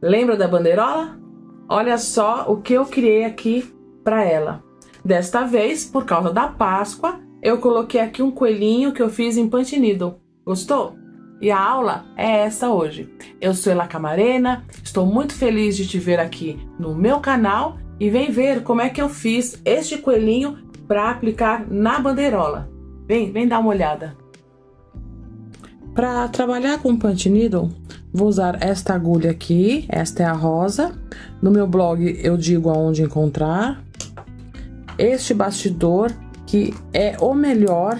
Lembra da bandeirola? Olha só o que eu criei aqui para ela. Desta vez, por causa da Páscoa, eu coloquei aqui um coelhinho que eu fiz em punch needle. Gostou? E a aula é essa hoje. Eu sou Ela Camarena, estou muito feliz de te ver aqui no meu canal e vem ver como é que eu fiz este coelhinho para aplicar na bandeirola. Vem dar uma olhada. Para trabalhar com punch needle, vou usar esta agulha aqui, esta é a rosa. No meu blog eu digo aonde encontrar. Este bastidor, que é o melhor,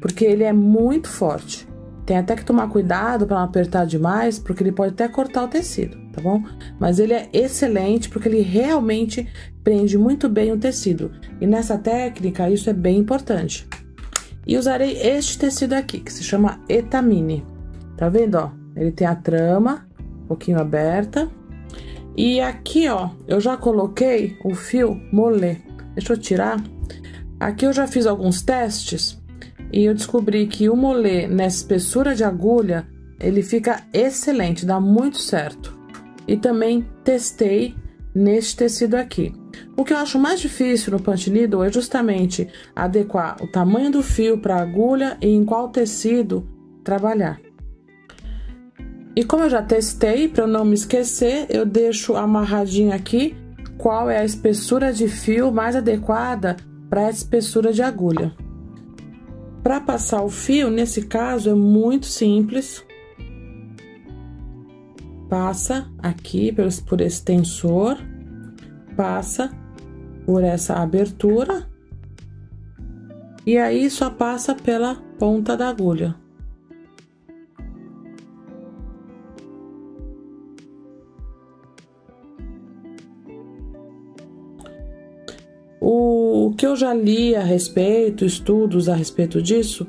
porque ele é muito forte. Tem até que tomar cuidado para não apertar demais, porque ele pode até cortar o tecido, tá bom? Mas ele é excelente, porque ele realmente prende muito bem o tecido. E nessa técnica, isso é bem importante. E usarei este tecido aqui, que se chama Etamine. Tá vendo, ó? Ele tem a trama um pouquinho aberta. E aqui, ó, eu já coloquei o fio molé. Deixa eu tirar. Aqui eu já fiz alguns testes e eu descobri que o molé nessa espessura de agulha, ele fica excelente, dá muito certo. E também testei neste tecido aqui. O que eu acho mais difícil no punch needle é justamente adequar o tamanho do fio para a agulha e em qual tecido trabalhar. E como eu já testei, para eu não me esquecer, eu deixo amarradinho aqui qual é a espessura de fio mais adequada para essa espessura de agulha. Para passar o fio, nesse caso, é muito simples. Passa aqui por esse tensor, passa por essa abertura e aí só passa pela ponta da agulha. O que eu já li a respeito, estudos a respeito disso,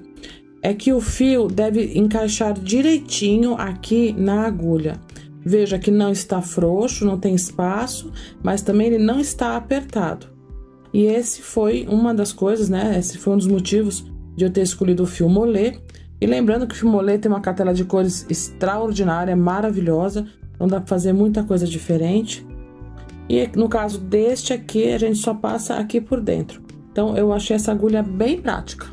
é que o fio deve encaixar direitinho aqui na agulha. Veja que não está frouxo, não tem espaço, mas também ele não está apertado. E esse foi uma das coisas, né? Esse foi um dos motivos de eu ter escolhido o fio molé. E lembrando que o fio molé tem uma cartela de cores extraordinária, maravilhosa, então dá para fazer muita coisa diferente. E no caso deste aqui, a gente só passa aqui por dentro. Então, eu achei essa agulha bem prática.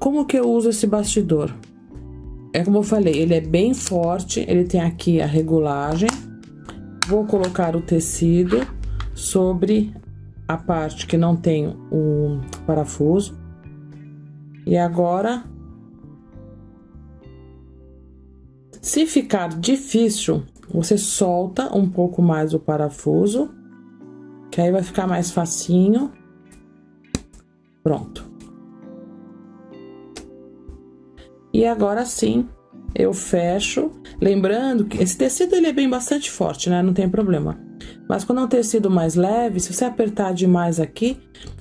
Como que eu uso esse bastidor? É como eu falei, ele é bem forte, ele tem aqui a regulagem. Vou colocar o tecido sobre a parte que não tem o parafuso. E agora, se ficar difícil, você solta um pouco mais o parafuso, que aí vai ficar mais facinho. Pronto. E agora sim, eu fecho. Lembrando que esse tecido ele é bastante forte, né? Não tem problema. Mas quando é um tecido mais leve, se você apertar demais aqui,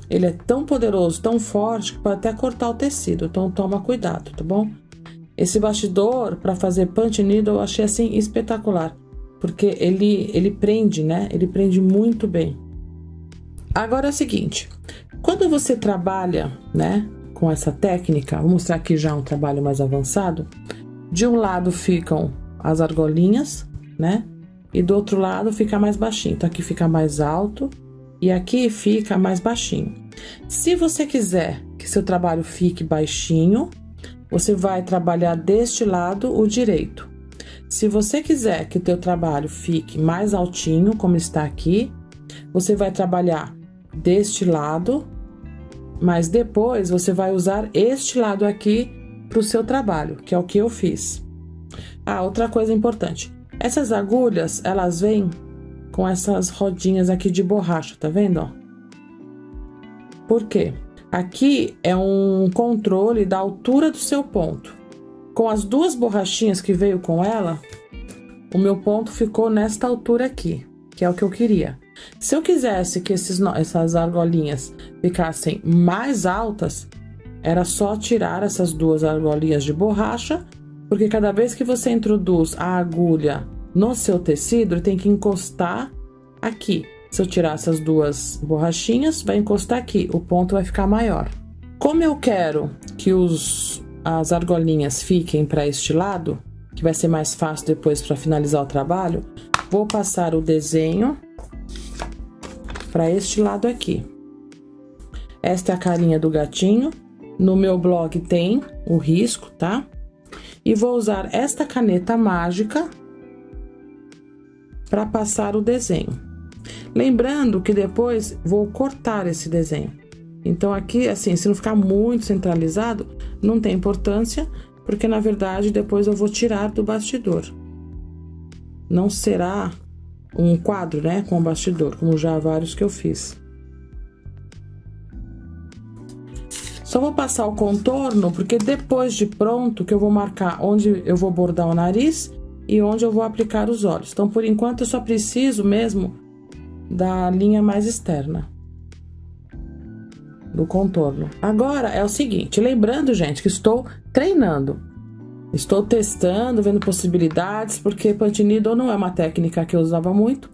ele é tão poderoso, tão forte, que pode até cortar o tecido. Então, toma cuidado, tá bom? Esse bastidor, para fazer punch needle, eu achei assim espetacular. Porque ele prende, né? Ele prende muito bem. Agora é o seguinte. Quando você trabalha, né? Com essa técnica, vou mostrar aqui já um trabalho mais avançado. De um lado ficam as argolinhas, né? E do outro lado fica mais baixinho. Então aqui fica mais alto e aqui fica mais baixinho. Se você quiser que seu trabalho fique baixinho, você vai trabalhar deste lado o direito. Se você quiser que o teu trabalho fique mais altinho, como está aqui, você vai trabalhar deste lado, mas depois você vai usar este lado aqui para o seu trabalho, que é o que eu fiz. Ah, outra coisa importante. Essas agulhas, elas vêm com essas rodinhas aqui de borracha, tá vendo, ó? Por quê? Aqui é um controle da altura do seu ponto. Com as duas borrachinhas que veio com ela, o meu ponto ficou nesta altura aqui, que é o que eu queria. Se eu quisesse que essas argolinhas ficassem mais altas, era só tirar essas duas argolinhas de borracha, porque cada vez que você introduz a agulha no seu tecido, ele tem que encostar aqui. Se eu tirar essas duas borrachinhas, vai encostar aqui, o ponto vai ficar maior. Como eu quero que as argolinhas fiquem para este lado, que vai ser mais fácil depois para finalizar o trabalho, vou passar o desenho para este lado aqui. Esta é a carinha do gatinho. No meu blog tem o risco, tá? E vou usar esta caneta mágica para passar o desenho. Lembrando que depois vou cortar esse desenho. Então aqui, assim, se não ficar muito centralizado, não tem importância, porque na verdade depois eu vou tirar do bastidor. Não será um quadro, né, com o bastidor, como já vários que eu fiz. Só vou passar o contorno, porque depois de pronto que eu vou marcar onde eu vou bordar o nariz e onde eu vou aplicar os olhos. Então, por enquanto, eu só preciso mesmo da linha mais externa do contorno. Agora é o seguinte, lembrando, gente, que estou treinando. Estou testando, vendo possibilidades, porque Punch Needle não é uma técnica que eu usava muito.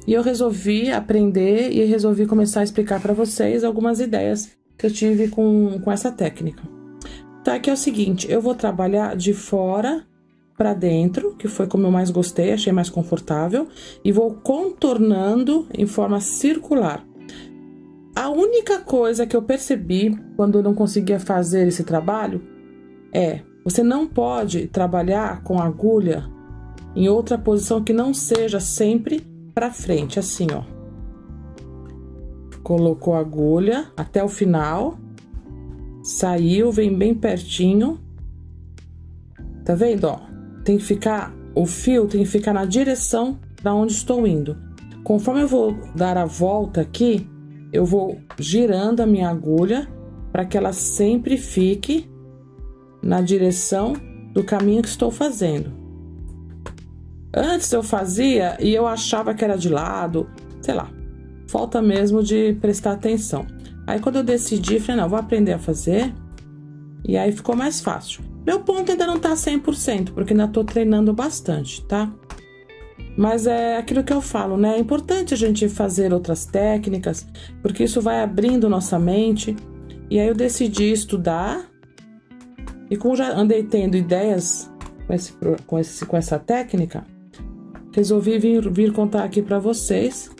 E eu resolvi aprender e resolvi começar a explicar para vocês algumas ideias que eu tive com essa técnica. Então, aqui é o seguinte, eu vou trabalhar de fora para dentro, que foi como eu mais gostei, achei mais confortável, e vou contornando em forma circular. A única coisa que eu percebi quando eu não conseguia fazer esse trabalho é, você não pode trabalhar com agulha em outra posição que não seja sempre para frente, assim, ó. Colocou a agulha até o final, saiu, vem bem pertinho. Tá vendo, ó? Tem que ficar, o fio tem que ficar na direção para onde estou indo. Conforme eu vou dar a volta aqui, eu vou girando a minha agulha para que ela sempre fique na direção do caminho que estou fazendo. Antes eu fazia e eu achava que era de lado, sei lá. Falta mesmo de prestar atenção. Aí quando eu decidi, falei, não, vou aprender a fazer. E aí ficou mais fácil. Meu ponto ainda não tá 100%, porque ainda tô treinando bastante, tá? Mas é aquilo que eu falo, né? É importante a gente fazer outras técnicas, porque isso vai abrindo nossa mente. E aí eu decidi estudar. E como já andei tendo ideias com essa técnica, resolvi vir contar aqui pra vocês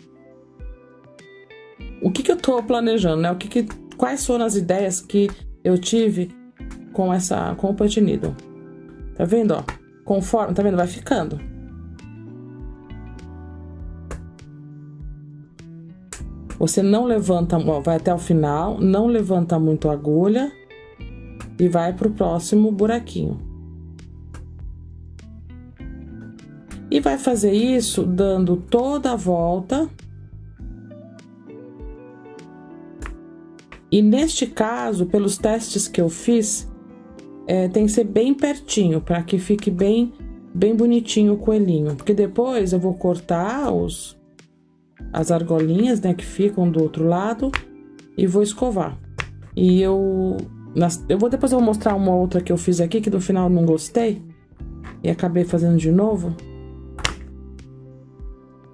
o que eu tô planejando, né? Quais foram as ideias que eu tive com o Punch Needle. Tá vendo, ó? Conforme, tá vendo? Vai ficando. Você não levanta, ó, vai até o final, não levanta muito a agulha e vai pro próximo buraquinho. E vai fazer isso dando toda a volta. E neste caso, pelos testes que eu fiz, tem que ser bem pertinho, para que fique bem bonitinho o coelhinho. Porque depois eu vou cortar as argolinhas, né, que ficam do outro lado, e vou escovar. E depois eu vou mostrar uma outra que eu fiz aqui, que no final eu não gostei, e acabei fazendo de novo.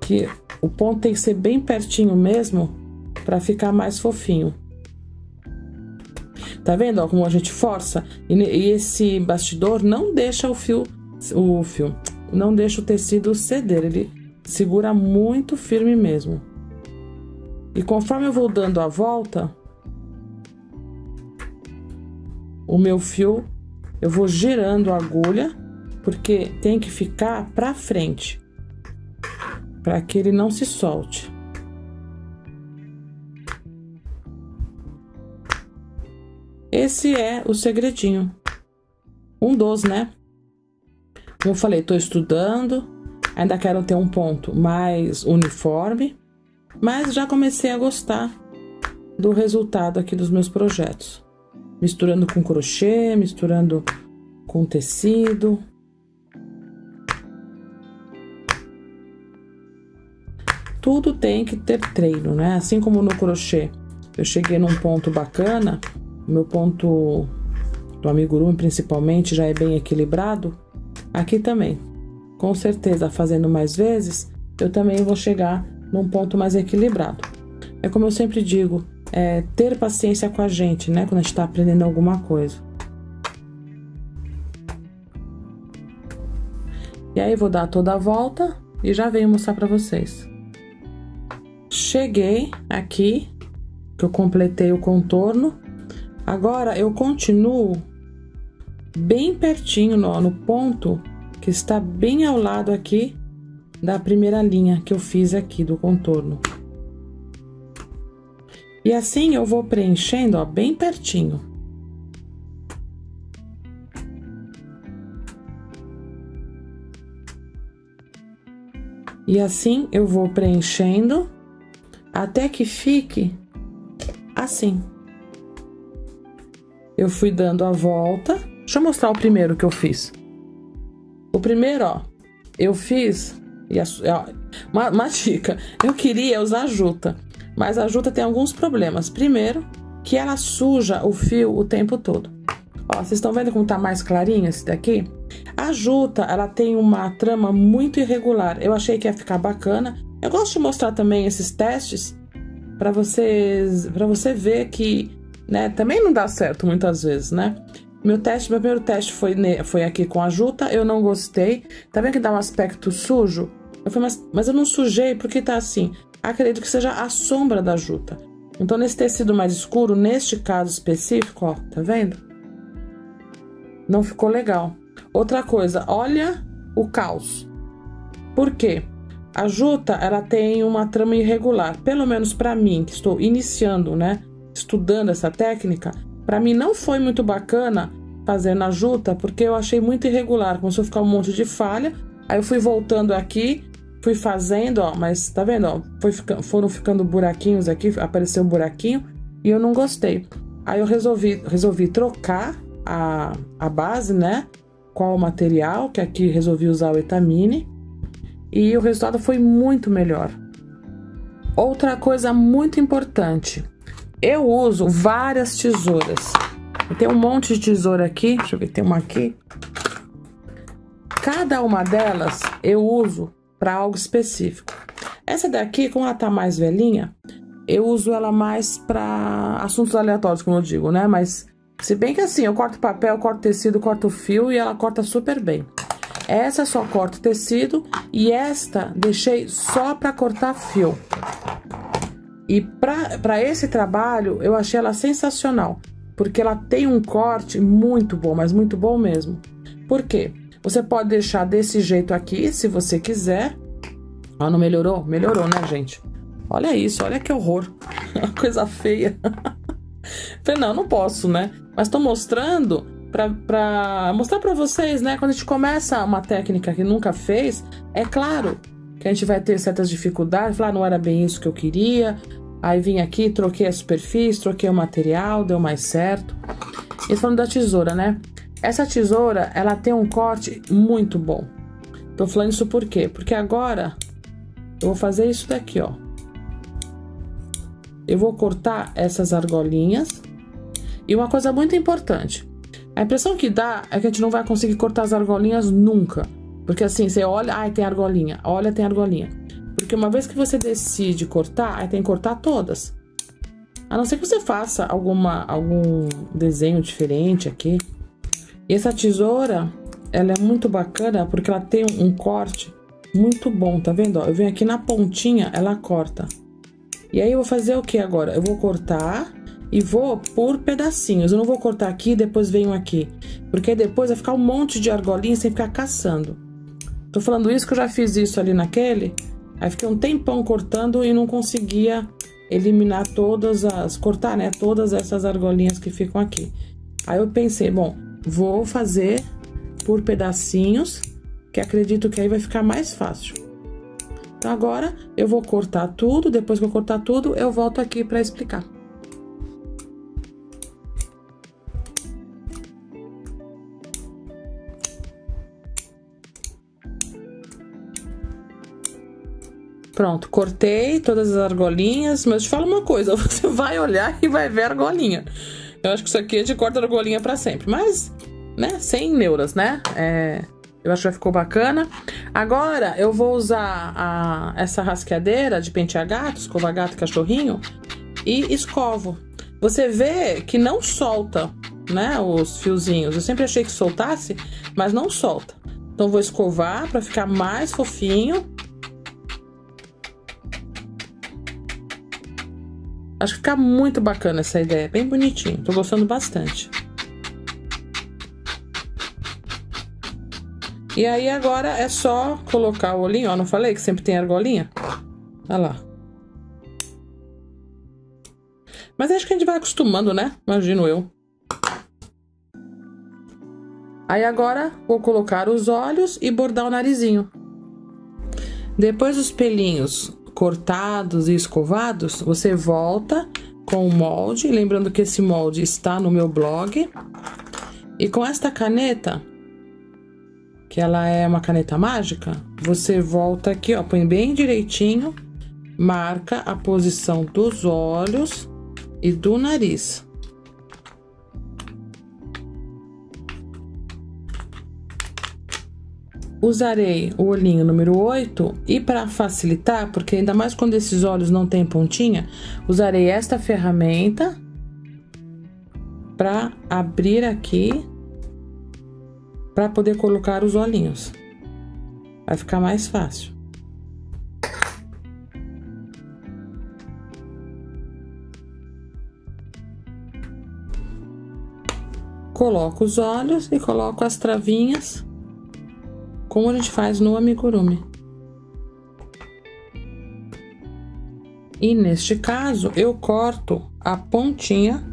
Que o ponto tem que ser bem pertinho mesmo, para ficar mais fofinho. Tá vendo, ó, como a gente força? E esse bastidor não deixa não deixa o tecido ceder, ele segura muito firme mesmo. E conforme eu vou dando a volta, o meu fio, eu vou girando a agulha, porque tem que ficar pra frente, para que ele não se solte. Esse é o segredinho. Um dos, né? Como eu falei, tô estudando, ainda quero ter um ponto mais uniforme, mas já comecei a gostar do resultado aqui dos meus projetos. Misturando com crochê, misturando com tecido. Tudo tem que ter treino, né? Assim como no crochê, eu cheguei num ponto bacana. Meu ponto do amigurumi, principalmente, já é bem equilibrado. Aqui também, com certeza, fazendo mais vezes, eu também vou chegar num ponto mais equilibrado. É como eu sempre digo, ter paciência com a gente, né? Quando a gente tá aprendendo alguma coisa. E aí, vou dar toda a volta e já venho mostrar pra vocês. Cheguei aqui, que eu completei o contorno. Agora eu continuo bem pertinho no ponto que está bem ao lado aqui da primeira linha que eu fiz aqui do contorno. E assim eu vou preenchendo, ó, bem pertinho. E assim eu vou preenchendo até que fique assim. Eu fui dando a volta. Deixa eu mostrar o primeiro que eu fiz. O primeiro, ó, eu fiz... Uma dica, eu queria usar juta, mas a juta tem alguns problemas. Primeiro, que ela suja o fio o tempo todo. Ó, vocês estão vendo como tá mais clarinho esse daqui? A juta, ela tem uma trama muito irregular. Eu achei que ia ficar bacana. Eu gosto de mostrar também esses testes para você ver que, né, também não dá certo muitas vezes, né? Meu primeiro teste foi aqui com a juta, eu não gostei. Tá vendo que dá um aspecto sujo? Eu falei, mas eu não sujei porque tá assim. Acredito que seja a sombra da juta. Então, nesse tecido mais escuro, neste caso específico, ó, tá vendo? Não ficou legal. Outra coisa, olha o caos. Por quê? A juta, ela tem uma trama irregular. Pelo menos pra mim, que estou iniciando, né, estudando essa técnica, pra mim não foi muito bacana fazer na juta, porque eu achei muito irregular. Começou a ficar um monte de falha. Aí eu fui voltando aqui, fui fazendo, ó, mas tá vendo, ó, foram ficando buraquinhos aqui, apareceu um buraquinho, e eu não gostei. Aí eu resolvi trocar a base, né, qual o material, que aqui resolvi usar o Etamine, e o resultado foi muito melhor. Outra coisa muito importante, eu uso várias tesouras. Tem um monte de tesoura aqui, deixa eu ver, tem uma aqui. Cada uma delas eu uso para algo específico. Essa daqui, como ela tá mais velhinha, eu uso ela mais para assuntos aleatórios, como eu digo, né? Mas, se bem que assim, eu corto papel, corto tecido, corto fio e ela corta super bem. Essa só corta tecido e esta deixei só para cortar fio. E para esse trabalho, eu achei ela sensacional, porque ela tem um corte muito bom, mas muito bom mesmo. Por quê? Você pode deixar desse jeito aqui, se você quiser. Ó, não melhorou? Melhorou, né, gente? Olha isso, olha que horror. Coisa feia. Falei, não posso, né? Mas tô mostrando pra mostrar pra vocês, né? Quando a gente começa uma técnica que nunca fez, é claro que a gente vai ter certas dificuldades. Falar, não era bem isso que eu queria. Aí vim aqui, troquei a superfície, troquei o material, deu mais certo. E falando da tesoura, né? Essa tesoura, ela tem um corte muito bom. Tô falando isso por quê? Porque agora eu vou fazer isso daqui, ó. Eu vou cortar essas argolinhas. E uma coisa muito importante. A impressão que dá é que a gente não vai conseguir cortar as argolinhas nunca. Porque assim, você olha, ai, tem argolinha. Olha, tem argolinha. Porque uma vez que você decide cortar, aí tem que cortar todas. A não ser que você faça algum desenho diferente aqui. E essa tesoura, ela é muito bacana porque ela tem um corte muito bom, tá vendo? Ó, eu venho aqui na pontinha, ela corta. E aí eu vou fazer o que agora? Eu vou cortar e vou por pedacinhos. Eu não vou cortar aqui e depois venho aqui. Porque depois vai ficar um monte de argolinha sem ficar caçando. Tô falando isso que eu já fiz isso ali naquele. Aí fiquei um tempão cortando e não conseguia eliminar cortar, né, todas essas argolinhas que ficam aqui. Aí eu pensei, bom, vou fazer por pedacinhos, que acredito que aí vai ficar mais fácil. Então agora eu vou cortar tudo, depois que eu cortar tudo, eu volto aqui para explicar. Pronto, cortei todas as argolinhas, mas te falo uma coisa, você vai olhar e vai ver a argolinha. Eu acho que isso aqui a gente corta a argolinha pra sempre, mas, né, sem neuras, né? Eu acho que já ficou bacana. Agora, eu vou usar essa rasqueadeira de pentear gato, escova gato, cachorrinho, e escovo. Você vê que não solta, né, os fiozinhos. Eu sempre achei que soltasse, mas não solta. Então, vou escovar pra ficar mais fofinho. Acho que fica muito bacana essa ideia, bem bonitinho. Tô gostando bastante. E aí agora é só colocar o olhinho, ó, não falei que sempre tem argolinha? Olha lá. Mas acho que a gente vai acostumando, né? Imagino eu. Aí agora vou colocar os olhos e bordar o narizinho. Depois dos pelinhos cortados e escovados, você volta com o molde, lembrando que esse molde está no meu blog. E com esta caneta, que ela é uma caneta mágica, você volta aqui, ó, põe bem direitinho, marca a posição dos olhos e do nariz. Usarei o olhinho número 8 e para facilitar, porque ainda mais quando esses olhos não tem pontinha, usarei esta ferramenta para abrir aqui, para poder colocar os olhinhos. Vai ficar mais fácil. Coloco os olhos e coloco as travinhas, como a gente faz no amigurumi. E neste caso, eu corto a pontinha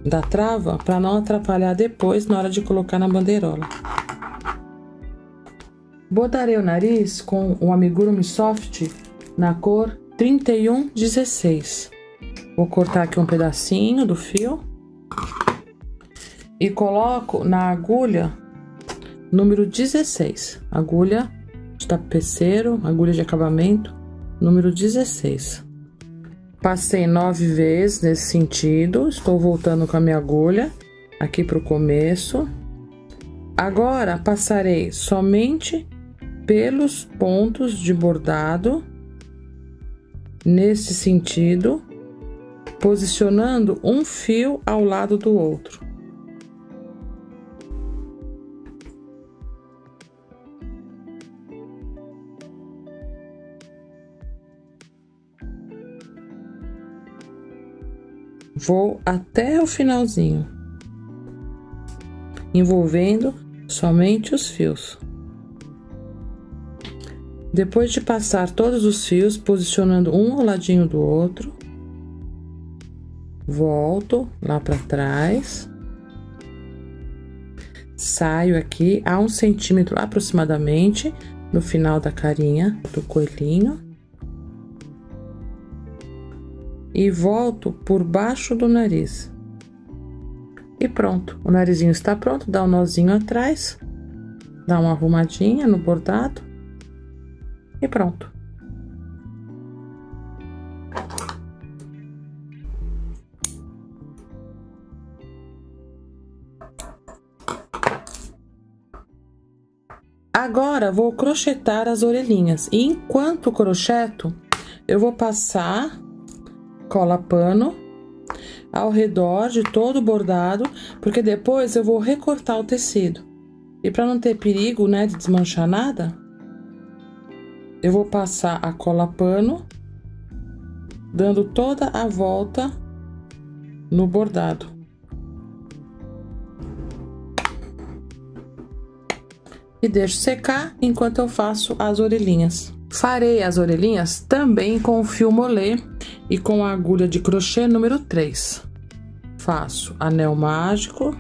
da trava para não atrapalhar depois na hora de colocar na bandeirola. Bordarei o nariz com o amigurumi soft na cor 3116. Vou cortar aqui um pedacinho do fio e coloco na agulha número 16, agulha de tapeceiro, agulha de acabamento, número 16. Passei 9 vezes nesse sentido, estou voltando com a minha agulha aqui para o começo. Agora, passarei somente pelos pontos de bordado, nesse sentido, posicionando um fio ao lado do outro. Vou até o finalzinho, envolvendo somente os fios. Depois de passar todos os fios, posicionando um ao ladinho do outro, volto lá para trás, saio aqui a 1 centímetro aproximadamente no final da carinha do coelhinho. E volto por baixo do nariz. E pronto, o narizinho está pronto, dá um nozinho atrás, dá uma arrumadinha no bordado e pronto. Agora vou crochetar as orelhinhas e enquanto crocheto, eu vou passar cola pano ao redor de todo o bordado, porque depois eu vou recortar o tecido. E para não ter perigo, né, de desmanchar nada, eu vou passar a cola pano, dando toda a volta no bordado. E deixo secar enquanto eu faço as orelhinhas. Farei as orelhinhas também com o fio molê e com a agulha de crochê número 3. Faço anel mágico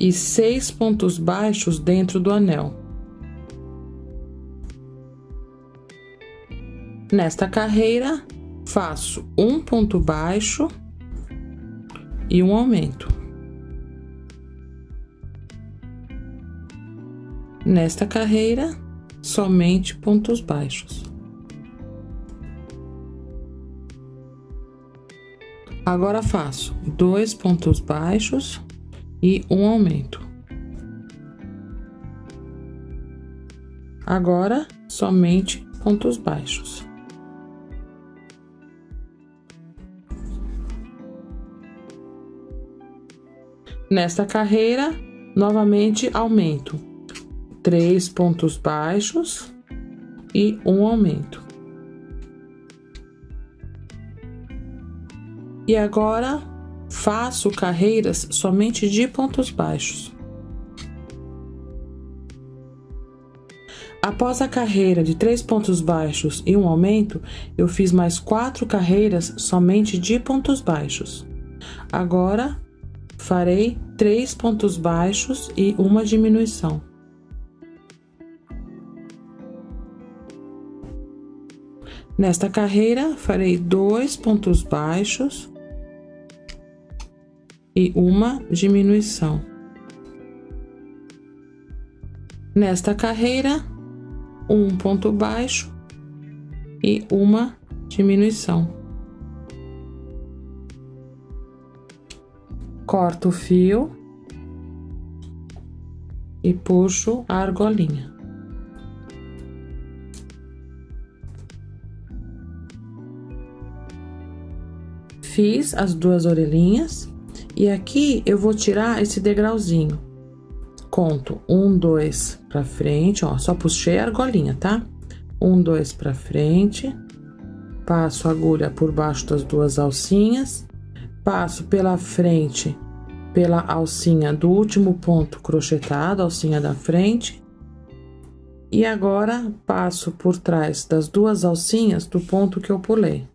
e 6 pontos baixos dentro do anel. Nesta carreira, faço um ponto baixo e um aumento. Nesta carreira, somente pontos baixos. Agora faço 2 pontos baixos e um aumento. Agora, somente pontos baixos. Nesta carreira, novamente aumento 3 pontos baixos e um aumento. E agora faço carreiras somente de pontos baixos. Após a carreira de 3 pontos baixos e um aumento, eu fiz mais 4 carreiras somente de pontos baixos. Agora, farei 3 pontos baixos e uma diminuição. Nesta carreira, farei 2 pontos baixos e uma diminuição. Nesta carreira, um ponto baixo e uma diminuição. Corto o fio e puxo a argolinha. Fiz as 2 orelhinhas e aqui eu vou tirar esse degrauzinho. Conto 1, 2 pra frente, ó, só puxei a argolinha, tá? 1, 2 pra frente, passo a agulha por baixo das 2 alcinhas, passo pela frente, pela alcinha do último ponto crochetado, alcinha da frente, e agora passo por trás das 2 alcinhas do ponto que eu pulei.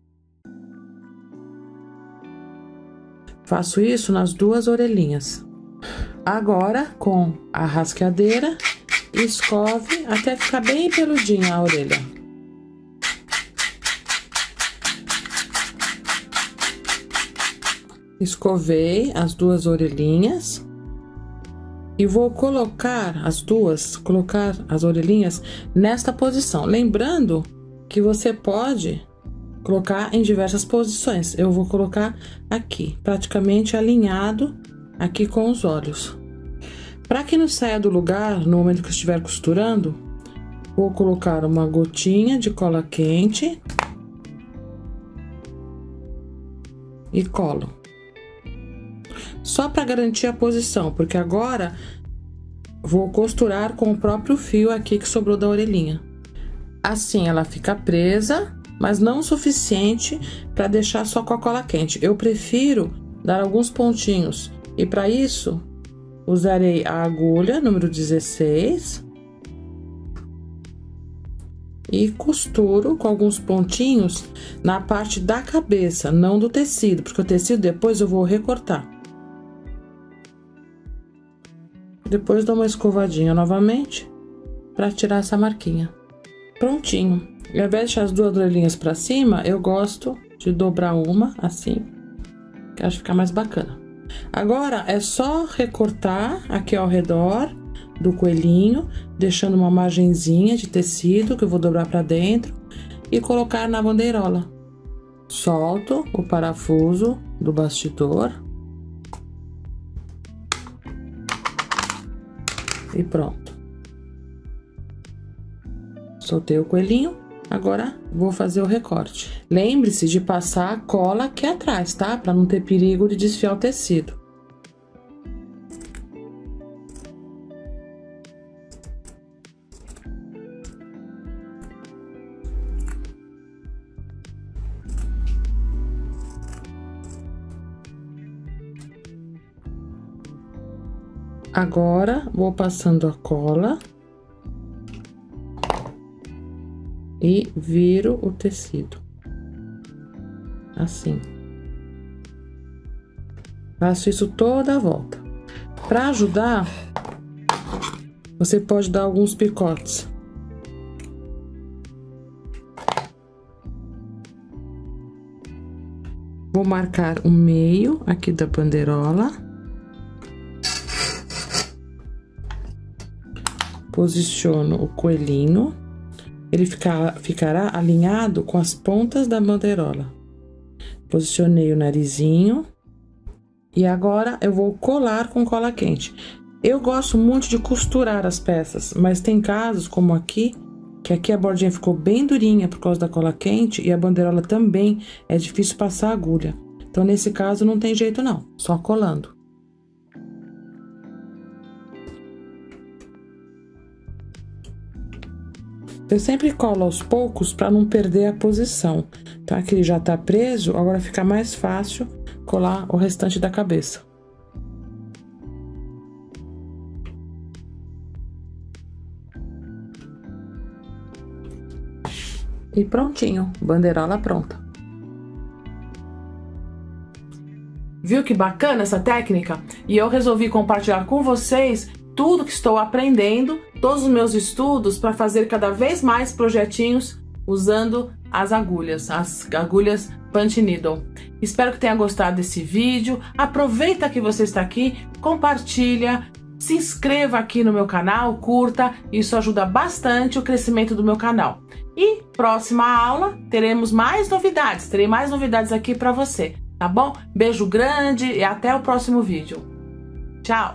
Faço isso nas 2 orelhinhas. Agora, com a rasqueadeira, escove até ficar bem peludinha a orelha. Escovei as 2 orelhinhas e vou colocar as orelhinhas nesta posição. Lembrando que você pode colocar em diversas posições. Eu vou colocar aqui, praticamente alinhado aqui com os olhos. Para que não saia do lugar no momento que estiver costurando, vou colocar uma gotinha de cola quente e colo. Só para garantir a posição, porque agora vou costurar com o próprio fio aqui que sobrou da orelhinha. Assim ela fica presa, mas não o suficiente para deixar só com a cola quente. Eu prefiro dar alguns pontinhos e para isso usarei a agulha número 16 e costuro com alguns pontinhos na parte da cabeça, não do tecido, porque o tecido depois eu vou recortar. Depois dou uma escovadinha novamente para tirar essa marquinha. Prontinho. Ao invés de deixar as 2 orelhinhas para cima, eu gosto de dobrar uma assim, que acho que fica mais bacana. Agora é só recortar aqui ao redor do coelhinho, deixando uma margenzinha de tecido que eu vou dobrar para dentro e colocar na bandeirola. Solto o parafuso do bastidor e pronto. Soltei o coelhinho, agora vou fazer o recorte. Lembre-se de passar a cola aqui atrás, tá? Para não ter perigo de desfiar o tecido. Agora, vou passando a cola e viro o tecido, assim. Faço isso toda a volta. Para ajudar, você pode dar alguns picotes. Vou marcar o meio aqui da bandeirola. Posiciono o coelhinho, ele ficará alinhado com as pontas da bandeirola. Posicionei o narizinho e agora eu vou colar com cola quente. Eu gosto muito de costurar as peças, mas tem casos como aqui, que aqui a bordinha ficou bem durinha por causa da cola quente e a bandeirola também é difícil passar a agulha. Então, nesse caso, não tem jeito não, só colando. Eu sempre colo aos poucos para não perder a posição, tá? Que ele já tá preso, agora fica mais fácil colar o restante da cabeça. E prontinho, bandeirola pronta. Viu que bacana essa técnica? E eu resolvi compartilhar com vocês tudo que estou aprendendo, todos os meus estudos, para fazer cada vez mais projetinhos usando as agulhas Punch Needle. Espero que tenha gostado desse vídeo. Aproveita que você está aqui, compartilha, se inscreva aqui no meu canal, curta, isso ajuda bastante o crescimento do meu canal. E próxima aula teremos mais novidades, terei mais novidades aqui para você, tá bom? Beijo grande e até o próximo vídeo. Tchau!